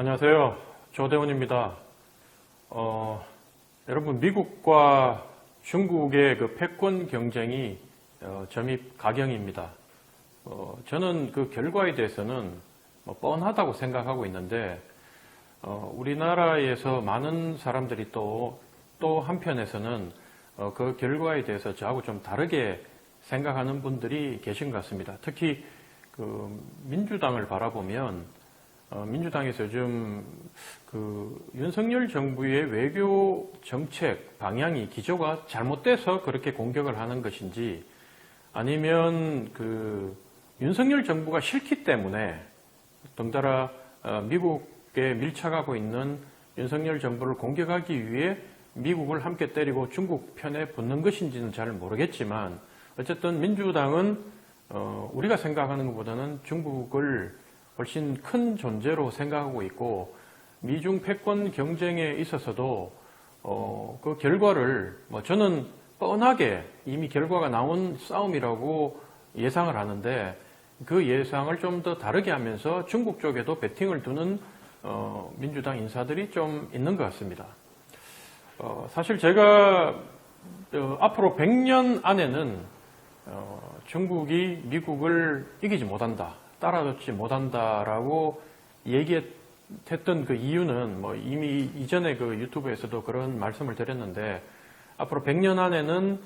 안녕하세요. 조대훈입니다. 여러분, 미국과 중국의 그 패권 경쟁이 점입 가경입니다. 저는 그 결과에 대해서는 뻔하다고 생각하고 있는데, 우리나라에서 많은 사람들이 또 한편에서는 그 결과에 대해서 저하고 좀 다르게 생각하는 분들이 계신 것 같습니다. 특히 그 민주당을 바라보면 민주당에서 요즘 그 윤석열 정부의 외교 정책 방향이 기조가 잘못돼서 그렇게 공격을 하는 것인지, 아니면 그 윤석열 정부가 싫기 때문에 덩달아 미국에 밀착하고 있는 윤석열 정부를 공격하기 위해 미국을 함께 때리고 중국 편에 붙는 것인지는 잘 모르겠지만, 어쨌든 민주당은 우리가 생각하는 것보다는 중국을 훨씬 큰 존재로 생각하고 있고, 미중 패권 경쟁에 있어서도 그 결과를 저는 뻔하게 이미 결과가 나온 싸움이라고 예상을 하는데, 그 예상을 좀 더 다르게 하면서 중국 쪽에도 배팅을 두는 민주당 인사들이 좀 있는 것 같습니다. 사실 제가 앞으로 100년 안에는 중국이 미국을 이기지 못한다, 따라잡지 못한다라고 얘기했던 그 이유는 이미 이전에 그 유튜브에서도 그런 말씀을 드렸는데, 앞으로 100년 안에는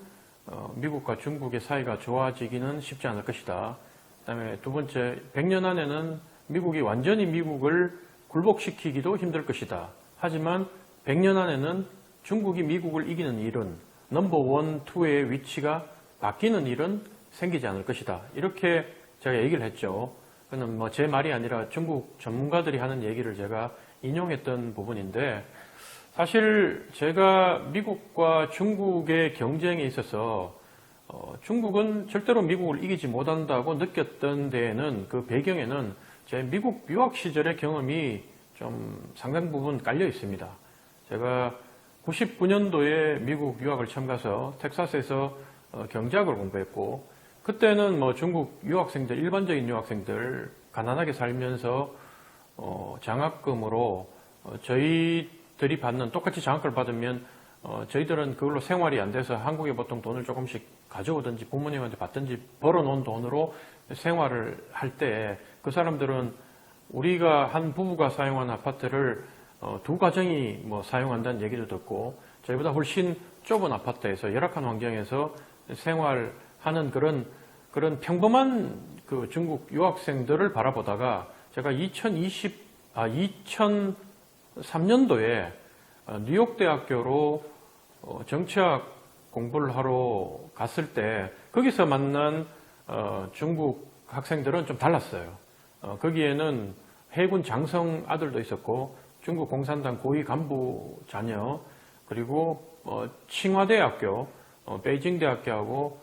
미국과 중국의 사이가 좋아지기는 쉽지 않을 것이다. 그다음에 두 번째, 100년 안에는 미국이 완전히 미국을 굴복시키기도 힘들 것이다. 하지만 100년 안에는 중국이 미국을 이기는 일은 넘버원, 투의 위치가 바뀌는 일은 생기지 않을 것이다. 이렇게 제가 얘기를 했죠. 그는 제 말이 아니라 중국 전문가들이 하는 얘기를 제가 인용했던 부분인데, 사실 제가 미국과 중국의 경쟁에 있어서 중국은 절대로 미국을 이기지 못한다고 느꼈던 데에는, 그 배경에는 제 미국 유학 시절의 경험이 좀 상당 부분 깔려 있습니다. 제가 99년도에 미국 유학을 처음 가서 텍사스에서 경제학을 공부했고, 그때는 중국 유학생들, 일반적인 유학생들 가난하게 살면서 장학금으로 저희들이 받는, 똑같이 장학금을 받으면 저희들은 그걸로 생활이 안 돼서 한국에 보통 돈을 조금씩 가져오든지 부모님한테 받든지 벌어놓은 돈으로 생활을 할 때, 그 사람들은 우리가 한 부부가 사용하는 아파트를 두 가정이 사용한다는 얘기도 듣고, 저희보다 훨씬 좁은 아파트에서 열악한 환경에서 생활하는 그런 평범한 그 중국 유학생들을 바라보다가, 제가 2003년도에 뉴욕 대학교로 정치학 공부를 하러 갔을 때, 거기서 만난 중국 학생들은 좀 달랐어요. 거기에는 해군 장성 아들도 있었고, 중국 공산당 고위 간부 자녀, 그리고 칭화대학교, 베이징 대학교하고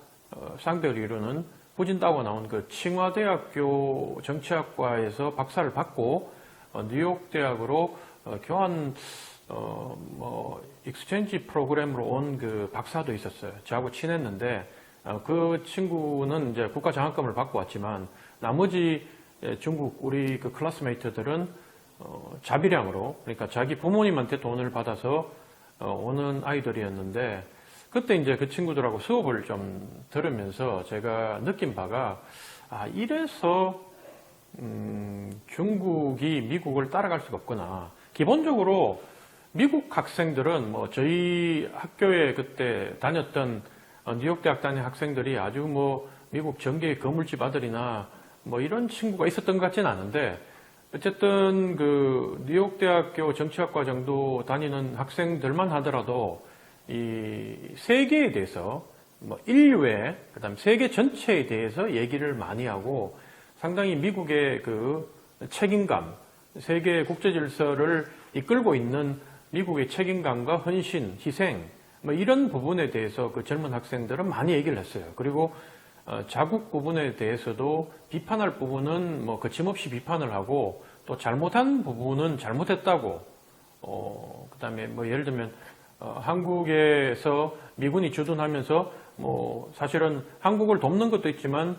쌍벽을 이루는 후진다고 나온 그 칭화대학교 정치학과에서 박사를 받고 뉴욕 대학으로 교환 익스체인지 프로그램으로 온 그 박사도 있었어요. 저하고 친했는데, 그 친구는 이제 국가 장학금을 받고 왔지만, 나머지 중국 우리 그 클래스메이트들은 자비량으로, 그러니까 자기 부모님한테 돈을 받아서 오는 아이들이었는데, 그때 이제 그 친구들하고 수업을 좀 들으면서 제가 느낀 바가, 이래서 중국이 미국을 따라갈 수가 없구나. 기본적으로 미국 학생들은 저희 학교에 그때 다녔던 뉴욕 대학 다닌 학생들이 아주 미국 정계의 거물집 아들이나 이런 친구가 있었던 것 같지는 않은데, 어쨌든 그 뉴욕 대학교 정치학과 정도 다니는 학생들만 하더라도 이 세계에 대해서 인류의, 그다음 세계 전체에 대해서 얘기를 많이 하고, 상당히 미국의 그 책임감, 세계 국제 질서를 이끌고 있는 미국의 책임감과 헌신, 희생, 이런 부분에 대해서 그 젊은 학생들은 많이 얘기를 했어요. 그리고 자국 부분에 대해서도 비판할 부분은 거침없이 비판을 하고, 또 잘못한 부분은 잘못했다고, 그다음에 예를 들면 한국에서 미군이 주둔하면서 사실은 한국을 돕는 것도 있지만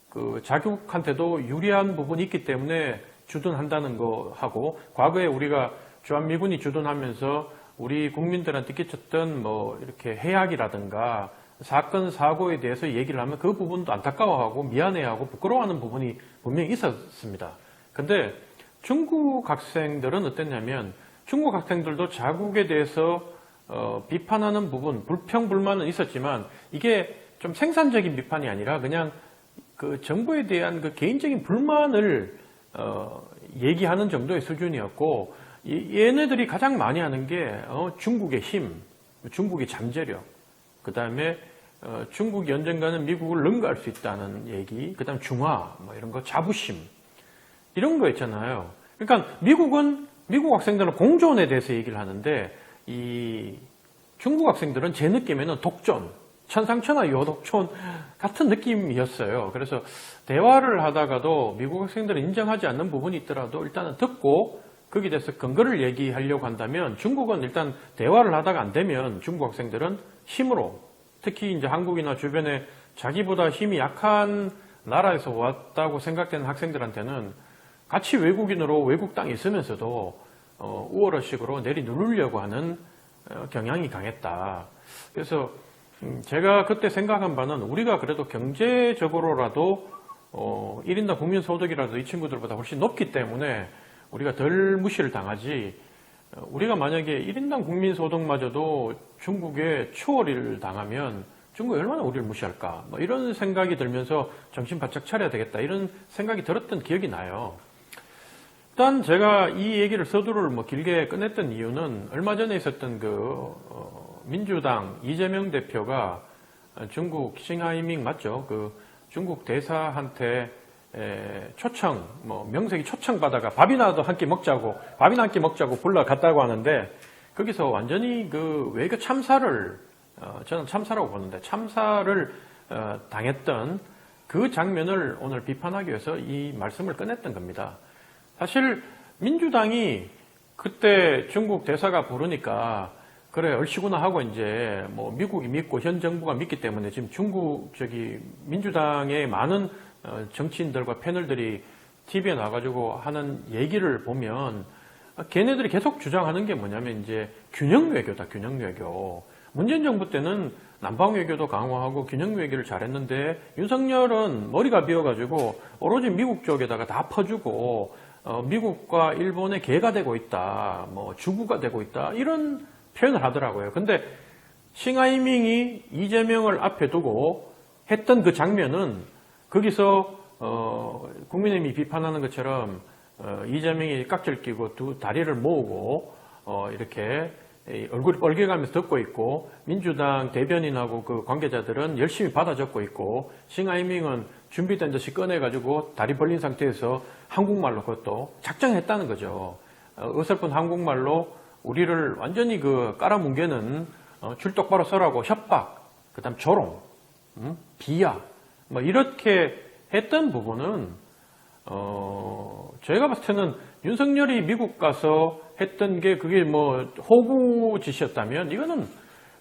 그 자국한테도 유리한 부분이 있기 때문에 주둔한다는 거 하고, 과거에 우리가 주한미군이 주둔하면서 우리 국민들한테 끼쳤던 뭐 이렇게 해악이라든가 사건 사고에 대해서 얘기를 하면 그 부분도 안타까워하고 미안해하고 부끄러워하는 부분이 분명히 있었습니다. 근데 중국 학생들은 어땠냐면, 중국 학생들도 자국에 대해서 비판하는 부분, 불평 불만은 있었지만 이게 좀 생산적인 비판이 아니라 그냥 그 정부에 대한 그 개인적인 불만을 얘기하는 정도의 수준이었고, 얘네들이 가장 많이 하는 게 중국의 힘, 중국의 잠재력, 그 다음에 중국이 언젠가는 미국을 능가할 수 있다는 얘기, 그 다음 중화, 뭐 이런 거, 자부심, 이런 거 있잖아요. 그러니까 미국 학생들은 공존에 대해서 얘기를 하는데, 이 중국 학생들은 제 느낌에는 독존, 천상천하 요독촌 같은 느낌이었어요. 그래서 대화를 하다가도 미국 학생들은 인정하지 않는 부분이 있더라도 일단은 듣고 거기에 대해서 근거를 얘기하려고 한다면, 중국은 일단 대화를 하다가 안 되면 중국 학생들은 힘으로, 특히 이제 한국이나 주변에 자기보다 힘이 약한 나라에서 왔다고 생각되는 학생들한테는 같이 외국인으로 외국 땅에 있으면서도 우월의식으로 내리누르려고 하는 경향이 강했다. 그래서 제가 그때 생각한 바는, 우리가 그래도 경제적으로라도 1인당 국민소득이라도 이 친구들보다 훨씬 높기 때문에 우리가 덜 무시를 당하지, 우리가 만약에 1인당 국민소득마저도 중국에 추월을 당하면 중국이 얼마나 우리를 무시할까, 뭐 이런 생각이 들면서 정신 바짝 차려야 되겠다, 이런 생각이 들었던 기억이 나요. 일단 제가 이 얘기를 서두를 뭐 길게 꺼냈던 이유는, 얼마 전에 있었던 그 민주당 이재명 대표가 중국 싱하이밍 맞죠? 그 중국 대사한테 초청, 뭐 명색이 초청받아가 밥이나 한 끼 먹자고 불러갔다고 하는데, 거기서 완전히 그 외교 참사를, 저는 참사라고 보는데, 참사를 당했던 그 장면을 오늘 비판하기 위해서 이 말씀을 꺼냈던 겁니다. 사실 민주당이 그때 중국 대사가 부르니까 그래 얼씨구나 하고 이제 뭐 미국이 믿고 현 정부가 믿기 때문에 지금 중국 민주당의 많은 정치인들과 패널들이 TV에 나와가지고 하는 얘기를 보면, 걔네들이 계속 주장하는 게 뭐냐면 이제 균형 외교다, 균형 외교. 문재인 정부 때는 남방 외교도 강화하고 균형 외교를 잘했는데, 윤석열은 머리가 비어가지고 오로지 미국 쪽에다가 다 퍼주고 미국과 일본의 개가 되고 있다, 뭐 주구가 되고 있다, 이런 표현을 하더라고요. 근데 싱하이밍이 이재명을 앞에 두고 했던 그 장면은, 거기서 국민의힘이 비판하는 것처럼 이재명이 깍지를 끼고 두 다리를 모으고 이렇게 얼굴이 빨개가면서 듣고 있고, 민주당 대변인하고 그 관계자들은 열심히 받아 적고 있고, 싱하이밍은 준비된 듯이 꺼내가지고 다리 벌린 상태에서 한국말로 그것도 작정했다는 거죠. 어설픈 한국말로 우리를 완전히 그 깔아뭉개는 줄 똑바로 서라고 협박, 그 다음 조롱, 비하, 뭐 이렇게 했던 부분은 제가 봤을 때는 윤석열이 미국 가서 했던 게 그게 뭐 호구 짓이었다면, 이거는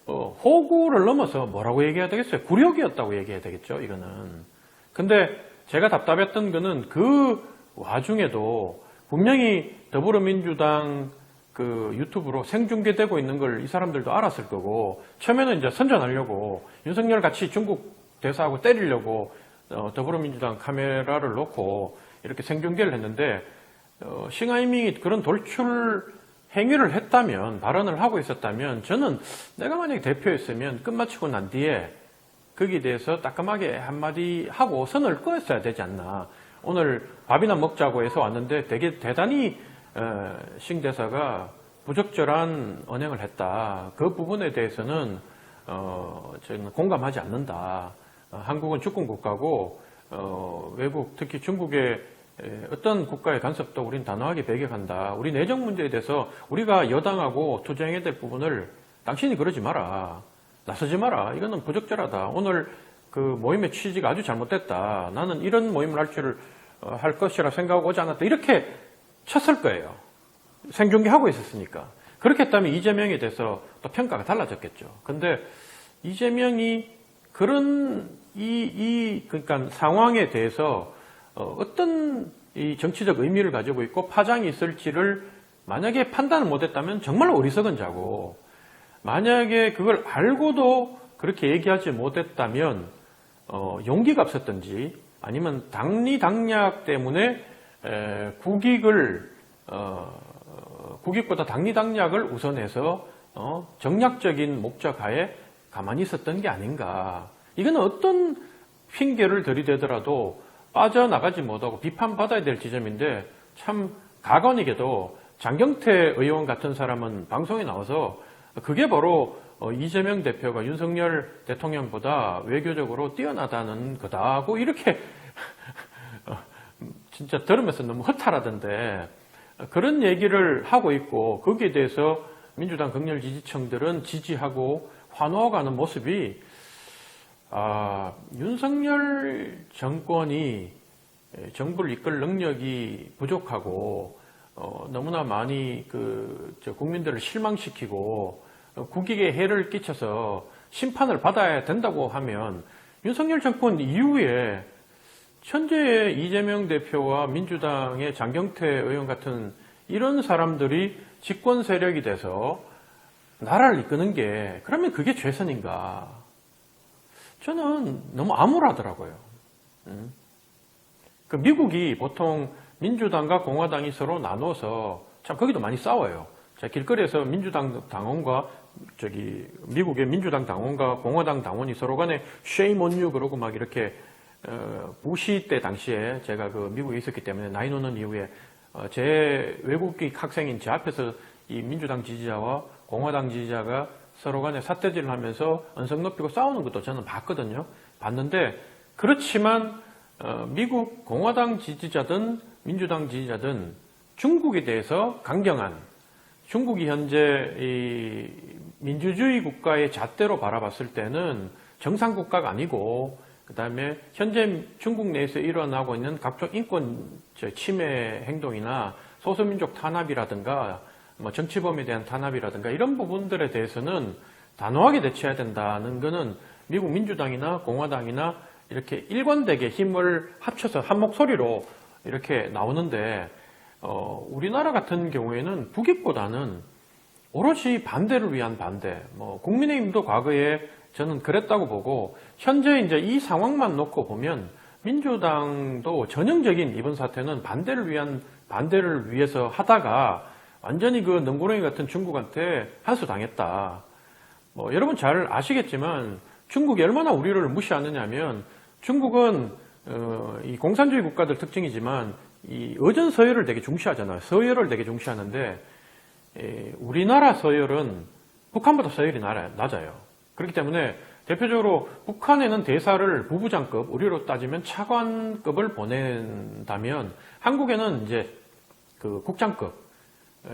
호구를 넘어서 뭐라고 얘기해야 되겠어요? 굴욕이었다고 얘기해야 되겠죠, 이거는. 근데 제가 답답했던 거는 그 와중에도 분명히 더불어민주당 그 유튜브로 생중계되고 있는 걸 이 사람들도 알았을 거고, 처음에는 이제 선전하려고 윤석열 같이 중국 대사하고 때리려고 더불어민주당 카메라를 놓고 이렇게 생중계를 했는데, 싱하이밍이 그런 돌출 행위를 했다면, 발언을 하고 있었다면, 저는 내가 만약에 대표였으면 끝마치고 난 뒤에 거기에 대해서 따끔하게 한마디 하고 선을 그었어야 되지 않나. 오늘 밥이나 먹자고 해서 왔는데 되게 대단히 싱 대사가 부적절한 언행을 했다. 그 부분에 대해서는 저는 공감하지 않는다. 한국은 주권 국가고 외국, 특히 중국의 어떤 국가의 간섭도 우리는 단호하게 배격한다. 우리 내정 문제에 대해서 우리가 여당하고 투쟁해야 될 부분을 당신이 그러지 마라, 나서지 마라, 이거는 부적절하다. 오늘 그 모임의 취지가 아주 잘못됐다. 나는 이런 모임을 할 것이라 생각하고 오지 않았다. 이렇게 쳤을 거예요. 생중계하고 있었으니까. 그렇게 했다면 이재명에 대해서 또 평가가 달라졌겠죠. 근데 이재명이 그런 그러니까 상황에 대해서 어떤 이 정치적 의미를 가지고 있고 파장이 있을지를 만약에 판단을 못했다면 정말 어리석은 자고, 만약에 그걸 알고도 그렇게 얘기하지 못했다면 용기가 없었던지, 아니면 당리당략 때문에 국익보다 당리당략을 우선해서 정략적인 목적하에 가만히 있었던 게 아닌가. 이건 어떤 핑계를 들이대더라도 빠져나가지 못하고 비판받아야 될 지점인데, 참 가관이게도 장경태 의원 같은 사람은 방송에 나와서 그게 바로 이재명 대표가 윤석열 대통령보다 외교적으로 뛰어나다는 거다고 이렇게 진짜 들으면서 너무 허탈하던데, 그런 얘기를 하고 있고, 거기에 대해서 민주당 극렬 지지층들은 지지하고 환호하는 모습이, 윤석열 정권이 정부를 이끌 능력이 부족하고 너무나 많이 국민들을 실망시키고 국익에 해를 끼쳐서 심판을 받아야 된다고 하면, 윤석열 정권 이후에 현재의 이재명 대표와 민주당의 장경태 의원 같은 이런 사람들이 집권 세력이 돼서 나라를 이끄는 게, 그러면 그게 최선인가? 저는 너무 암울하더라고요. 그 미국이 보통 민주당과 공화당이 서로 나눠서, 참 거기도 많이 싸워요. 자, 길거리에서 민주당 당원과 미국의 민주당 당원과 공화당 당원이 서로 간에 shame on you 그러고 막 이렇게, 부시 때 당시에 제가 미국에 있었기 때문에 나이 노는 이후에 제 외국인 학생인 제 앞에서 이 민주당 지지자와 공화당 지지자가 서로 간에 삿대질을 하면서 언성 높이고 싸우는 것도 저는 봤거든요. 봤는데, 그렇지만 미국 공화당 지지자든 민주당 지지자든 중국에 대해서 강경한, 중국이 현재 이 민주주의 국가의 잣대로 바라봤을 때는 정상 국가가 아니고, 그 다음에 현재 중국 내에서 일어나고 있는 각종 인권 침해 행동이나 소수민족 탄압이라든가 정치범에 대한 탄압이라든가 이런 부분들에 대해서는 단호하게 대처해야 된다는 것은 미국 민주당이나 공화당이나 이렇게 일관되게 힘을 합쳐서 한 목소리로 이렇게 나오는데, 우리나라 같은 경우에는 국익보다는 오롯이 반대를 위한 반대, 국민의힘도 과거에 저는 그랬다고 보고, 현재 이제 이 상황만 놓고 보면 민주당도 전형적인 이번 사태는 반대를 위해서 하다가 완전히 능구렁이 같은 중국한테 한수 당했다. 여러분 잘 아시겠지만 중국이 얼마나 우리를 무시하느냐면, 중국은 이 공산주의 국가들 특징이지만 이 어전 서열을 되게 중시하잖아요. 서열을 되게 중시하는데, 우리나라 서열은 북한보다 서열이 낮아요. 그렇기 때문에 대표적으로 북한에는 대사를 부부장급, 우리로 따지면 차관급을 보낸다면, 한국에는 이제 국장급,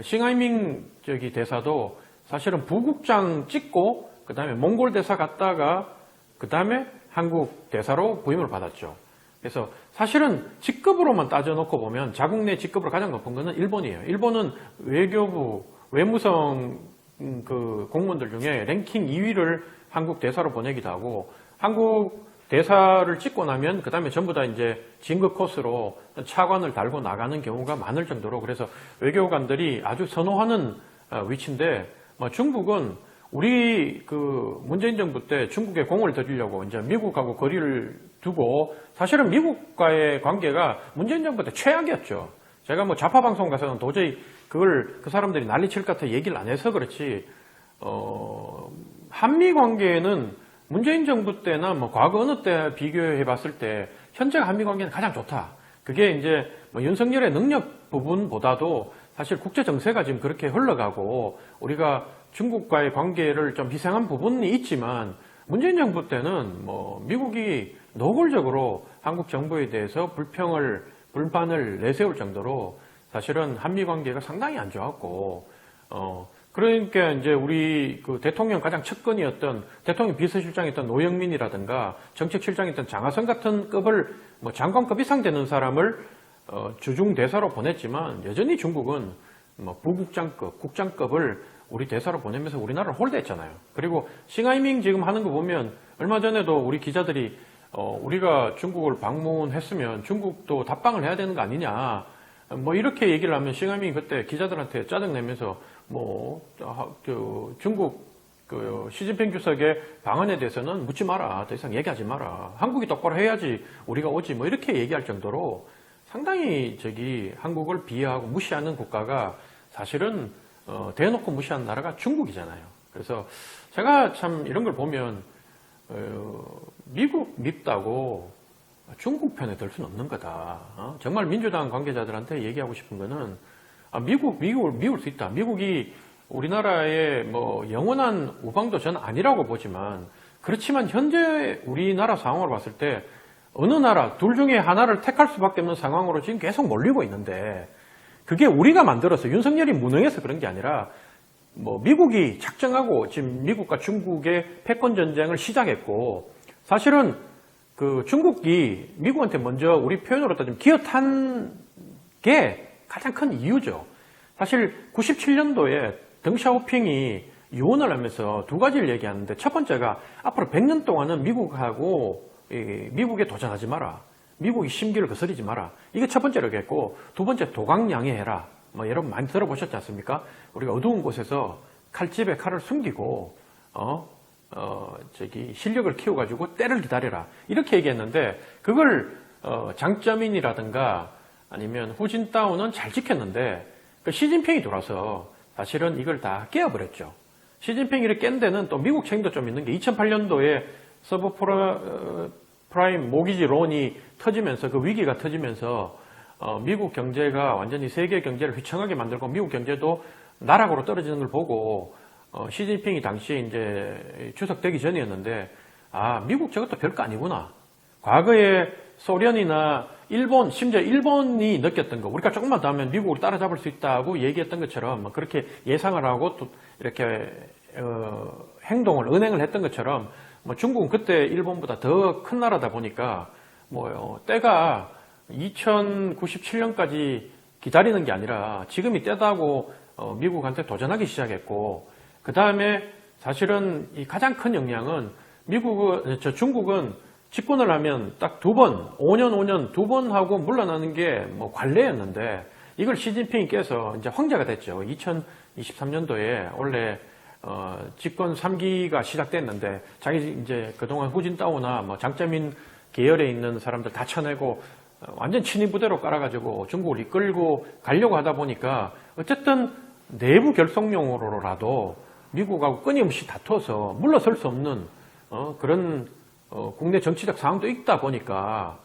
싱하이밍 대사도 사실은 부국장 찍고 그 다음에 몽골 대사 갔다가 그 다음에 한국 대사로 부임을 받았죠. 그래서 사실은 직급으로만 따져놓고 보면 자국 내 직급으로 가장 높은 것은 일본이에요. 일본은 외교부, 외무성 공무원들 중에 랭킹 2위를 한국 대사로 보내기도 하고, 한국 대사를 찍고 나면 그 다음에 전부 다 이제 진급 코스로 차관을 달고 나가는 경우가 많을 정도로, 그래서 외교관들이 아주 선호하는 위치인데, 중국은 우리 문재인 정부 때 중국에 공을 들이려고 이제 미국하고 거리를 두고, 사실은 미국과의 관계가 문재인 정부 때 최악이었죠. 제가 좌파 방송 가서는 도저히 그 사람들이 난리칠 것 같아 얘기를 안 해서 그렇지, 한미 관계는 문재인 정부 때나 과거 어느 때 비교해 봤을 때 현재 한미 관계는 가장 좋다. 그게 이제 윤석열의 능력 부분보다도 사실 국제 정세가 지금 그렇게 흘러가고 우리가 중국과의 관계를 좀 희생한 부분이 있지만, 문재인 정부 때는 미국이 노골적으로 한국 정부에 대해서 불만을 내세울 정도로 사실은 한미 관계가 상당히 안 좋았고, 그러니까 이제 우리 대통령 가장 측근이었던 대통령 비서실장이었던 노영민이라든가 정책실장이었던 장하성 같은 급을 장관급 이상 되는 사람을 주중 대사로 보냈지만, 여전히 중국은 부국장급, 국장급을 우리 대사로 보내면서 우리나라를 홀대했잖아요. 그리고 싱하이밍 지금 하는 거 보면 얼마 전에도 우리 기자들이 우리가 중국을 방문했으면 중국도 답방을 해야 되는 거 아니냐. 뭐 이렇게 얘기를 하면 싱하밍이 그때 기자들한테 짜증내면서 중국 시진핑 주석의 방안에 대해서는 묻지 마라. 더 이상 얘기하지 마라. 한국이 똑바로 해야지 우리가 오지. 뭐 이렇게 얘기할 정도로 상당히 한국을 비하하고 무시하는 국가가 사실은 대놓고 무시하는 나라가 중국이잖아요. 그래서 제가 참 이런 걸 보면 미국 밉다고 중국 편에 들 수는 없는 거다. 정말 민주당 관계자들한테 얘기하고 싶은 거는 미국을 미울 수 있다. 미국이 우리나라의 뭐 영원한 우방도 저는 아니라고 보지만 그렇지만 현재 우리나라 상황으로 봤을 때 어느 나라 둘 중에 하나를 택할 수밖에 없는 상황으로 지금 계속 몰리고 있는데 그게 우리가 만들어서 윤석열이 무능해서 그런 게 아니라 뭐 미국이 작정하고 지금 미국과 중국의 패권 전쟁을 시작했고 사실은 그 중국이 미국한테 먼저 우리 표현으로 따지면 기어탄 게 가장 큰 이유죠. 사실 97년도에 덩샤오핑이 유언을 하면서 두 가지를 얘기하는데 첫 번째가 앞으로 100년 동안은 미국에 도전하지 마라. 미국이 심기를 거스르지 마라. 이게 첫 번째로 얘기했고 두 번째 도강양해해라. 뭐 여러분 많이 들어보셨지 않습니까? 우리가 어두운 곳에서 칼집에 칼을 숨기고 실력을 키워가지고 때를 기다려라. 이렇게 얘기했는데 그걸 장쩌민이라든가 아니면 후진타오는 잘 지켰는데 그 시진핑이 돌아서 사실은 이걸 다 깨어버렸죠. 시진핑이를 깬 데는 또 미국 책임도 좀 있는 게 2008년도에 서브프라임 모기지 론이 터지면서 그 위기가 터지면서 미국 경제가 완전히 세계 경제를 휘청하게 만들고 미국 경제도 나락으로 떨어지는 걸 보고 시진핑이 당시에 이제 주석되기 전이었는데 미국 저것도 별거 아니구나. 과거에 소련이나 일본, 심지어 일본이 느꼈던 거, 우리가 조금만 더 하면 미국을 따라잡을 수 있다고 얘기했던 것처럼 그렇게 예상을 하고 또 이렇게 은행을 했던 것처럼 중국은 그때 일본보다 더 큰 나라다 보니까 때가 2097년까지 기다리는 게 아니라 지금이 때다고 미국한테 도전하기 시작했고 그 다음에 사실은 이 가장 큰 영향은 중국은 집권을 하면 딱 5년 두 번 하고 물러나는 게 관례였는데 이걸 시진핑이 깨서 이제 황제가 됐죠. 2023년도에 원래 집권 3기가 시작됐는데 자기 이제 그동안 후진타오나 장쩌민 계열에 있는 사람들 다 쳐내고 완전 친위 부대로 깔아가지고 중국을 이끌고 가려고 하다 보니까 어쨌든 내부 결속용으로라도 미국하고 끊임없이 다투어서 물러설 수 없는 그런 국내 정치적 상황도 있다 보니까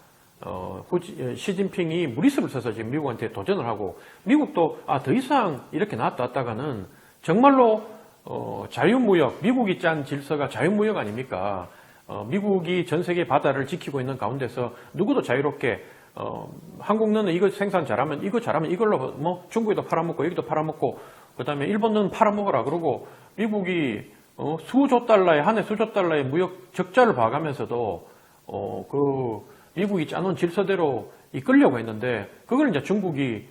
시진핑이 무리수를 써서 지금 미국한테 도전을 하고 미국도 더 이상 이렇게 놨다가는 정말로 자유무역, 미국이 짠 질서가 자유무역 아닙니까? 미국이 전 세계 바다를 지키고 있는 가운데서 누구도 자유롭게 한국는 이거 생산 잘하면 이걸로 중국에도 팔아먹고 여기도 팔아먹고 그 다음에 일본은 팔아먹어라 그러고 미국이 한 해 수조 달러의 무역 적자를 봐가면서도 미국이 짜놓은 질서대로 이끌려고 했는데 그걸 이제 중국이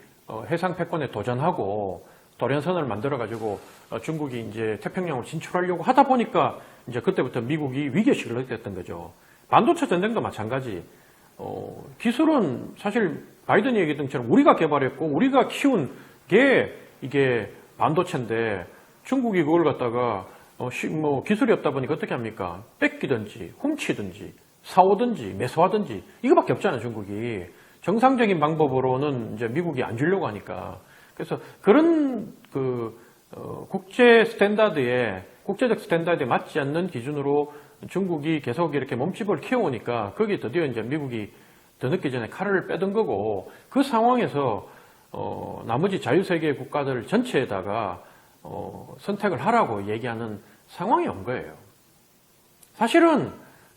해상 패권에 도전하고 도련선을 만들어가지고 중국이 이제 태평양으로 진출하려고 하다 보니까 이제 그때부터 미국이 위기의식을 느꼈던 거죠. 반도체 전쟁도 마찬가지. 기술은 사실 바이든이 얘기했던 것처럼 우리가 개발했고 우리가 키운 게 이게 반도체인데 중국이 그걸 갖다가 기술이 없다 보니까 어떻게 합니까? 뺏기든지 훔치든지 사오든지 매수하든지 이거밖에 없잖아요. 중국이 정상적인 방법으로는 이제 미국이 안 주려고 하니까 그래서 그런 국제적 스탠다드에 맞지 않는 기준으로 중국이 계속 이렇게 몸집을 키워오니까 거기에 드디어 이제 미국이 더 늦기 전에 칼을 빼든 거고 그 상황에서 나머지 자유세계 국가들 전체에다가 선택을 하라고 얘기하는 상황이 온 거예요. 사실은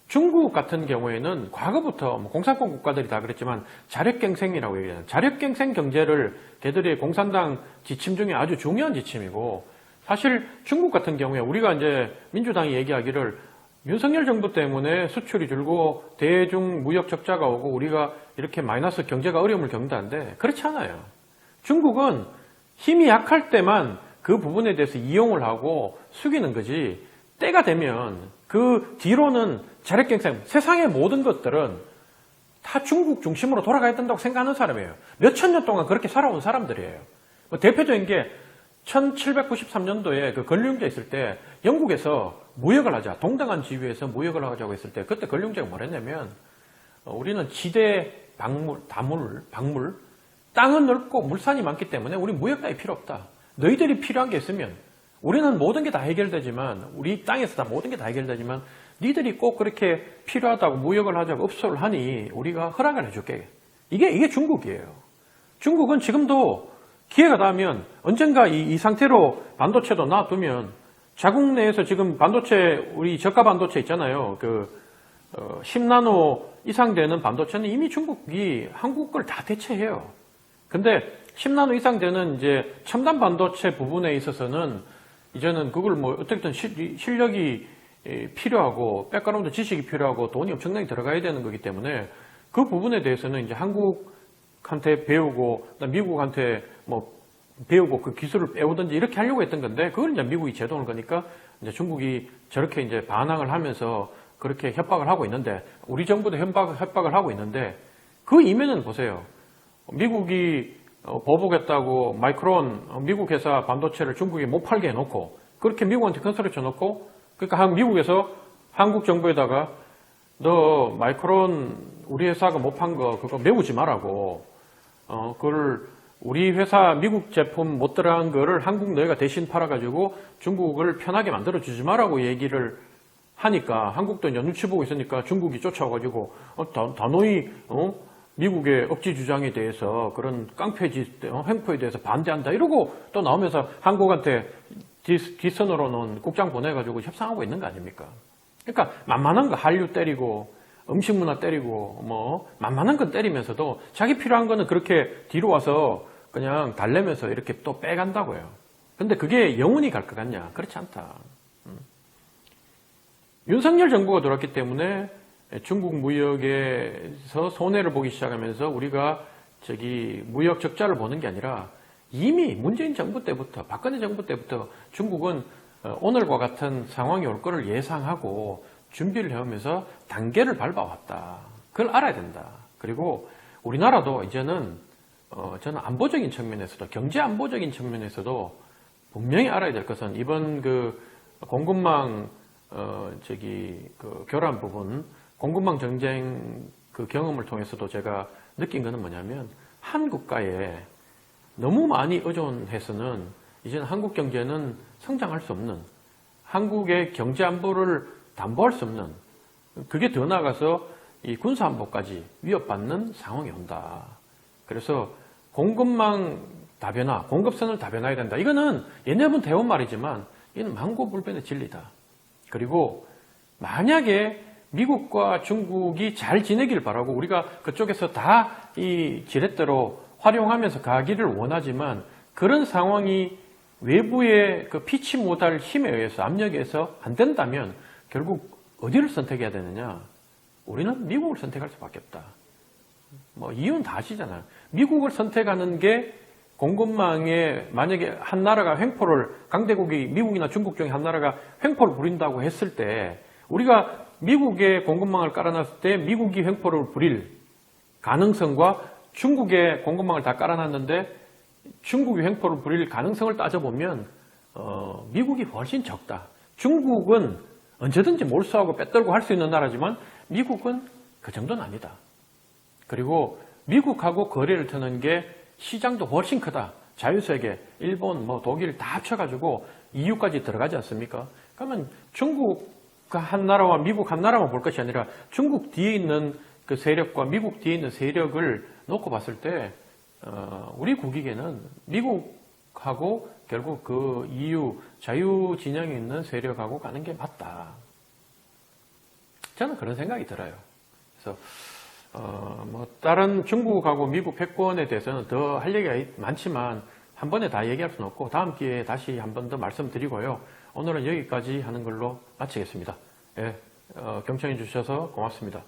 중국 같은 경우에는 과거부터 공산권 국가들이 다 그랬지만 자력갱생이라고 얘기해요. 자력갱생 경제를 걔들의 공산당 지침 중에 아주 중요한 지침이고 사실 중국 같은 경우에 우리가 이제 민주당이 얘기하기를 윤석열 정부 때문에 수출이 줄고 대중 무역 적자가 오고 우리가 이렇게 마이너스 경제가 어려움을 겪는다는데 그렇지 않아요. 중국은 힘이 약할 때만 그 부분에 대해서 이용을 하고 숙이는 거지 때가 되면 그 뒤로는 자력갱생, 세상의 모든 것들은 다 중국 중심으로 돌아가야 된다고 생각하는 사람이에요. 몇천 년 동안 그렇게 살아온 사람들이에요. 대표적인 게 1793년도에 그 근룡제 있을 때 영국에서 무역을 하자, 동등한 지위에서 무역을 하자고 했을 때 그때 근룡제가 뭐랬냐면 우리는 지대, 박물, 땅은 넓고 물산이 많기 때문에 우리 무역 따위 필요 없다. 너희들이 필요한 게 있으면 우리는 모든 게 다 해결되지만 우리 땅에서 다 모든 게 다 해결되지만 니들이 꼭 그렇게 필요하다고 무역을 하자고 업소를 하니 우리가 허락을 해줄게. 이게 중국이에요. 중국은 지금도 기회가 닿으면 언젠가 이 상태로 반도체도 놔두면 자국 내에서 지금 반도체, 우리 저가 반도체 있잖아요. 10나노 이상 되는 반도체는 이미 중국이 한국 걸 다 대체해요. 근데 10나노 이상 되는 이제 첨단 반도체 부분에 있어서는 이제는 그걸 뭐 어떻게든 실력이 필요하고 백그라운드 지식이 필요하고 돈이 엄청나게 들어가야 되는 거기 때문에 그 부분에 대해서는 이제 한국한테 배우고 미국한테 뭐 배우고 그 기술을 배우든지 이렇게 하려고 했던 건데 그걸 이제 미국이 제동을 거니까 이제 중국이 저렇게 이제 반항을 하면서 그렇게 협박을 하고 있는데 우리 정부도 협박을 하고 있는데 그 이면은 보세요. 미국이 보복했다고 마이크론 미국 회사 반도체를 중국에 못 팔게 해놓고 그렇게 미국한테 큰 소리 쳐놓고 그러니까 미국에서 한국 정부에다가 너 마이크론 우리 회사가 못 판 거 그거 메우지 말라고 그걸 우리 회사 미국 제품 못 들어간 거를 한국 너희가 대신 팔아가지고 중국을 편하게 만들어주지 말라고 얘기를 하니까 한국도 이제 눈치 보고 있으니까 중국이 쫓아와가지고 단호히 미국의 억지 주장에 대해서 그런 깡패짓 횡포에 대해서 반대한다 이러고 또 나오면서 한국한테 뒷선으로는 국장 보내가지고 협상하고 있는 거 아닙니까? 그러니까 만만한 거 한류 때리고 음식 문화 때리고 뭐 만만한 건 때리면서도 자기 필요한 거는 그렇게 뒤로 와서 그냥 달래면서 이렇게 또 빼간다고요. 근데 그게 영원히 갈 것 같냐? 그렇지 않다. 윤석열 정부가 들어왔기 때문에 중국 무역에서 손해를 보기 시작하면서 우리가 무역 적자를 보는 게 아니라 이미 문재인 정부 때부터 박근혜 정부 때부터 중국은 오늘과 같은 상황이 올 거를 예상하고 준비를 해오면서 단계를 밟아왔다. 그걸 알아야 된다. 그리고 우리나라도 이제는 저는 안보적인 측면에서도 경제 안보적인 측면에서도 분명히 알아야 될 것은 이번 공급망 교란 부분 공급망 전쟁 경험을 통해서도 제가 느낀 것은 뭐냐면 한 국가에 너무 많이 의존해서는 이제는 한국 경제는 성장할 수 없는 한국의 경제 안보를 담보할 수 없는 그게 더 나아가서 이 군사 안보까지 위협받는 상황이 온다. 그래서 공급망 다변화, 공급선을 다변화해야 된다. 이거는 옛날부터 해온 말이지만 이건 만고불변의 진리다. 그리고 만약에 미국과 중국이 잘 지내길 바라고 우리가 그쪽에서 다 이 지렛대로 활용하면서 가기를 원하지만 그런 상황이 외부의 피치 못할 힘에 의해서 압력에 의해서 안 된다면 결국 어디를 선택해야 되느냐? 우리는 미국을 선택할 수밖에 없다. 뭐 이유는 다 아시잖아요. 미국을 선택하는 게 공급망에 만약에 한 나라가 강대국이 미국이나 중국 중에 한 나라가 횡포를 부린다고 했을 때 우리가 미국의 공급망을 깔아놨을 때 미국이 횡포를 부릴 가능성과 중국의 공급망을 다 깔아놨는데 중국이 횡포를 부릴 가능성을 따져보면 미국이 훨씬 적다. 중국은 언제든지 몰수하고 빼떨고 할 수 있는 나라지만 미국은 그 정도는 아니다. 그리고 미국하고 거래를 터는 게 시장도 훨씬 크다. 자유세계, 일본, 독일 다 합쳐가지고 EU까지 들어가지 않습니까? 그러면 중국 한 나라와 미국 한 나라만 볼 것이 아니라 중국 뒤에 있는 그 세력과 미국 뒤에 있는 세력을 놓고 봤을 때 우리 국익에는 미국하고 결국 그 EU 자유 진영에 있는 세력하고 가는 게 맞다. 저는 그런 생각이 들어요. 그래서 다른 중국하고 미국 패권에 대해서는 더 할 얘기가 많지만 한 번에 다 얘기할 수는 없고 다음 기회에 다시 한 번 더 말씀드리고요. 오늘은 여기까지 하는 걸로 마치겠습니다. 예, 경청해 주셔서 고맙습니다.